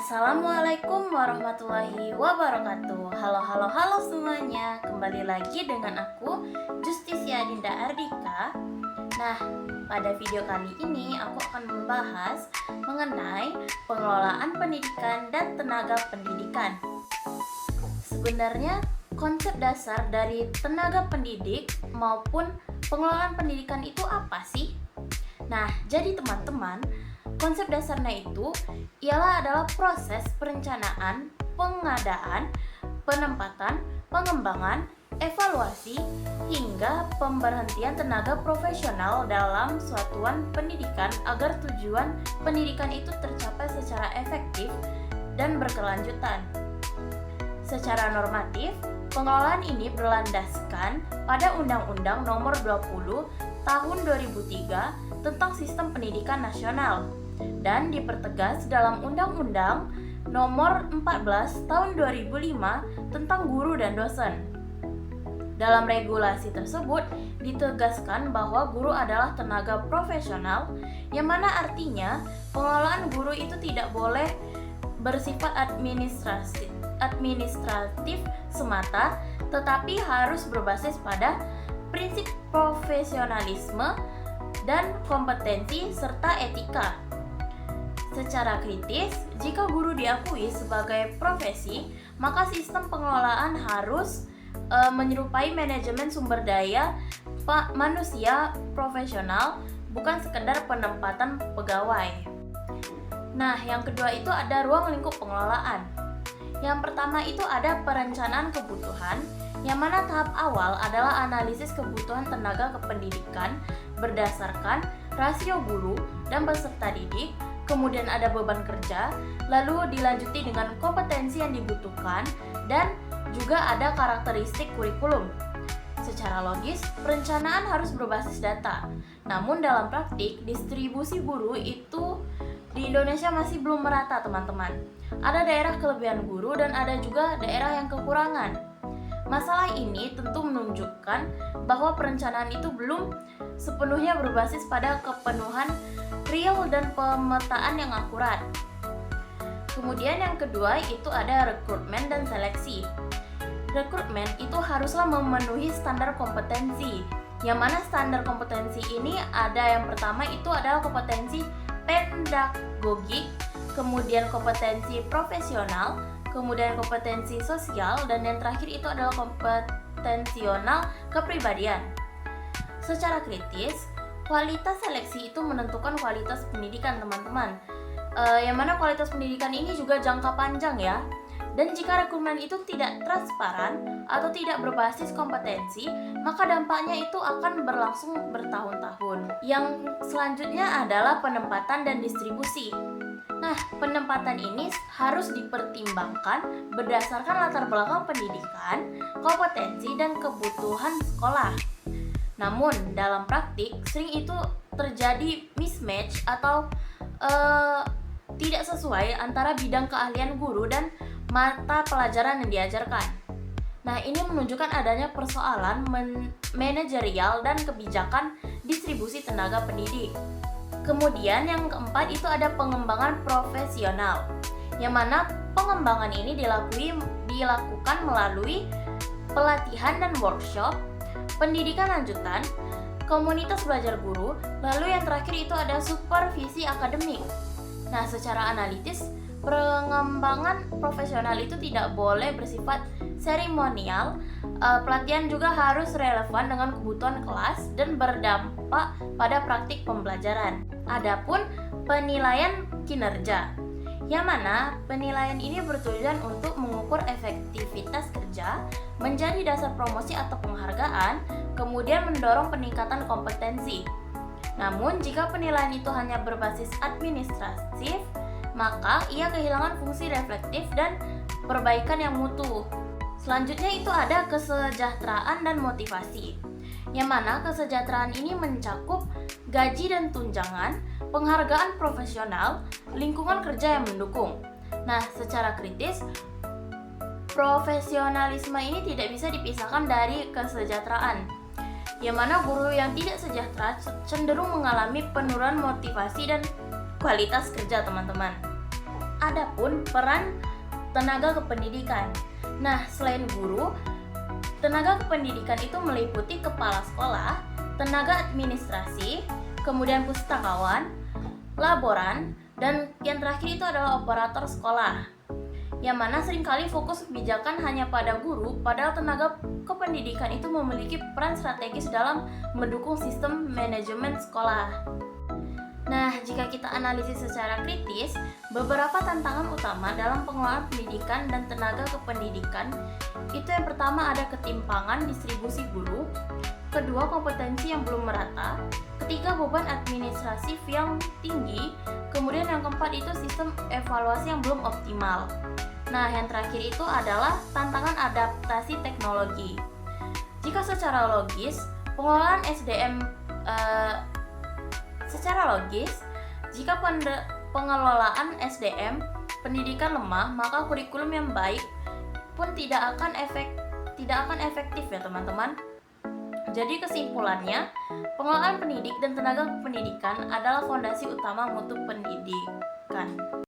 Assalamualaikum warahmatullahi wabarakatuh. Halo semuanya. Kembali lagi dengan aku, Justisia Dinda Ardika. Nah, pada video kali ini aku akan membahas mengenai pengelolaan pendidikan dan tenaga pendidikan. Sebenarnya konsep dasar dari tenaga pendidik maupun pengelolaan pendidikan itu apa sih? Nah, jadi teman-teman, konsep dasarnya itu adalah proses perencanaan, pengadaan, penempatan, pengembangan, evaluasi, hingga pemberhentian tenaga profesional dalam satuan pendidikan agar tujuan pendidikan itu tercapai secara efektif dan berkelanjutan. Secara normatif, pengelolaan ini berlandaskan pada Undang-Undang Nomor 20 Tahun 2003 tentang Sistem Pendidikan Nasional dan dipertegas dalam Undang-Undang Nomor 14 Tahun 2005 tentang Guru dan Dosen. Dalam regulasi tersebut ditegaskan bahwa guru adalah tenaga profesional, yang mana artinya pengelolaan guru itu tidak boleh bersifat administratif semata, tetapi harus berbasis pada prinsip profesionalisme dan kompetensi serta etika. Secara kritis, jika guru diakui sebagai profesi, maka sistem pengelolaan harus menyerupai manajemen sumber daya manusia profesional, bukan sekedar penempatan pegawai. Nah, yang kedua itu ada ruang lingkup pengelolaan. Yang pertama itu ada perencanaan kebutuhan, yang mana tahap awal adalah analisis kebutuhan tenaga kependidikan berdasarkan rasio guru dan peserta didik, kemudian ada beban kerja, lalu dilanjuti dengan kompetensi yang dibutuhkan, dan juga ada karakteristik kurikulum. Secara logis, perencanaan harus berbasis data. Namun dalam praktik, distribusi guru itu di Indonesia masih belum merata, teman-teman. Ada daerah kelebihan guru dan ada juga daerah yang kekurangan. Masalah ini tentu menunjukkan bahwa perencanaan itu belum sepenuhnya berbasis pada kepenuhan real dan pemetaan yang akurat. Kemudian yang kedua itu ada rekrutmen dan seleksi. Rekrutmen itu haruslah memenuhi standar kompetensi. Yang mana standar kompetensi ini ada yang pertama itu adalah kompetensi pedagogik, kemudian kompetensi profesional, kemudian kompetensi sosial, dan yang terakhir itu adalah kompetensional kepribadian. Secara kritis, kualitas seleksi itu menentukan kualitas pendidikan, teman-teman. Yang mana kualitas pendidikan ini juga jangka panjang ya. Dan jika rekrutmen itu tidak transparan atau tidak berbasis kompetensi, maka dampaknya itu akan berlangsung bertahun-tahun. Yang selanjutnya adalah penempatan dan distribusi. Nah, penempatan ini harus dipertimbangkan berdasarkan latar belakang pendidikan, kompetensi, dan kebutuhan sekolah. Namun, dalam praktik, sering itu terjadi mismatch atau tidak sesuai antara bidang keahlian guru dan mata pelajaran yang diajarkan. Nah, ini menunjukkan adanya persoalan manajerial dan kebijakan distribusi tenaga pendidik. Kemudian yang keempat itu ada pengembangan profesional, yang mana pengembangan ini dilakukan melalui pelatihan dan workshop, pendidikan lanjutan, komunitas belajar guru, lalu yang terakhir itu ada supervisi akademik. Nah, secara analitis, pengembangan profesional itu tidak boleh bersifat seremonial. Pelatihan juga harus relevan dengan kebutuhan kelas dan berdampak pada praktik pembelajaran. Adapun penilaian kinerja, yang mana penilaian ini bertujuan untuk mengukur efektivitas kerja, menjadi dasar promosi atau penghargaan, kemudian mendorong peningkatan kompetensi. Namun, jika penilaian itu hanya berbasis administratif, maka ia kehilangan fungsi reflektif dan perbaikan yang mutu. Selanjutnya itu ada kesejahteraan dan motivasi, yang mana kesejahteraan ini mencakup gaji dan tunjangan, penghargaan profesional, lingkungan kerja yang mendukung. Nah, secara kritis, profesionalisme ini tidak bisa dipisahkan dari kesejahteraan, yang mana guru yang tidak sejahtera cenderung mengalami penurunan motivasi dan kualitas kerja, teman-teman. Adapun peran tenaga kependidikan. Nah, selain guru, tenaga kependidikan itu meliputi kepala sekolah, tenaga administrasi, kemudian pustakawan, laboran, dan yang terakhir itu adalah operator sekolah. Yang mana seringkali fokus kebijakan hanya pada guru, padahal tenaga kependidikan itu memiliki peran strategis dalam mendukung sistem manajemen sekolah. Nah, jika kita analisis secara kritis, beberapa tantangan utama dalam pengelolaan pendidikan dan tenaga kependidikan itu yang pertama ada ketimpangan distribusi guru, kedua kompetensi yang belum merata, ketiga beban administratif yang tinggi, kemudian yang keempat itu sistem evaluasi yang belum optimal. Nah, yang terakhir itu adalah tantangan adaptasi teknologi. Jika secara logis, pengelolaan SDM jika pengelolaan SDM pendidikan lemah, maka kurikulum yang baik pun tidak akan efektif ya teman-teman. Jadi kesimpulannya, pengelolaan pendidik dan tenaga pendidikan adalah fondasi utama mutu pendidikan.